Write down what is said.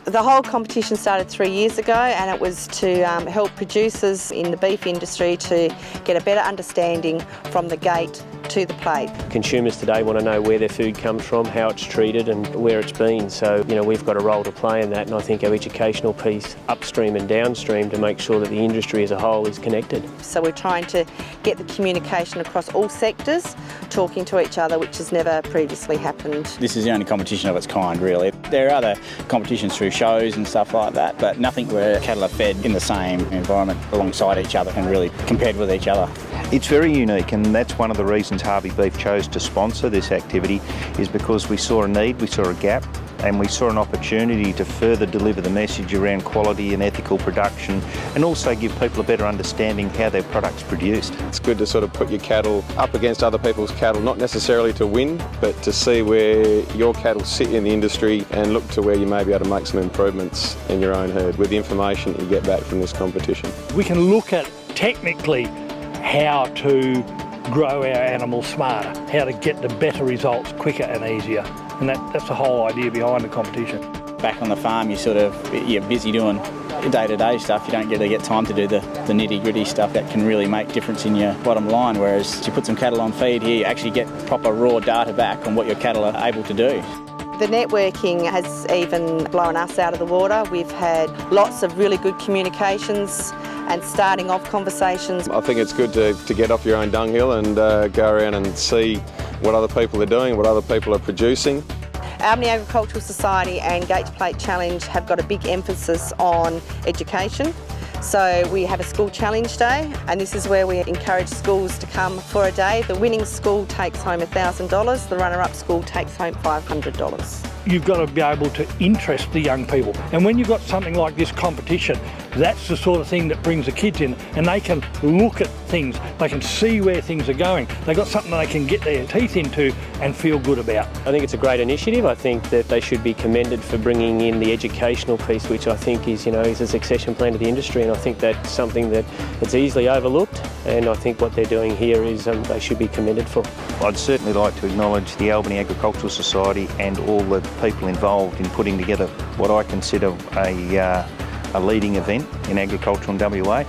The whole competition started 3 years ago, and it was to help producers in the beef industry to get a better understanding from the gate to the plate. Consumers today want to know where their food comes from, how it's treated and where it's been. So, we've got a role to play in that, and I think our educational piece upstream and downstream to make sure that the industry as a whole is connected. So we're trying to get the communication across all sectors, talking to each other, which has never previously happened. This is the only competition of its kind, really. There are other competitions through shows and stuff like that, but nothing where cattle are fed in the same environment alongside each other and really compared with each other. It's very unique, and that's one of the reasons Harvey Beef chose to sponsor this activity, is because we saw a need, we saw a gap, and we saw an opportunity to further deliver the message around quality and ethical production, and also give people a better understanding how their product's produced. It's good to sort of put your cattle up against other people's cattle, not necessarily to win, but to see where your cattle sit in the industry and look to where you may be able to make some improvements in your own herd with the information that you get back from this competition. We can look at technically how to grow our animals smarter, how to get the better results quicker and easier. And that's the whole idea behind the competition. Back on the farm, you're busy doing day-to-day stuff. You don't get time to do the nitty-gritty stuff that can really make difference in your bottom line. Whereas you put some cattle on feed here, you actually get proper raw data back on what your cattle are able to do. The networking has even blown us out of the water. We've had lots of really good communications and starting off conversations. I think it's good to get off your own dunghill and go around and see what other people are doing, what other people are producing. Albany Agricultural Society and Gate to Plate Challenge have got a big emphasis on education. So we have a school challenge day, and this is where we encourage schools to come for a day. The winning school takes home $1,000, the runner-up school takes home $500. You've got to be able to interest the young people. And when you've got something like this competition, that's the sort of thing that brings the kids in, and they can look at things, they can see where things are going. They've got something they can get their teeth into and feel good about. I think it's a great initiative. I think that they should be commended for bringing in the educational piece, which I think is a succession plan to the industry, and I think that's something that's easily overlooked, and I think what they're doing here is they should be commended for. I'd certainly like to acknowledge the Albany Agricultural Society and all the people involved in putting together what I consider a leading event in agriculture in WA.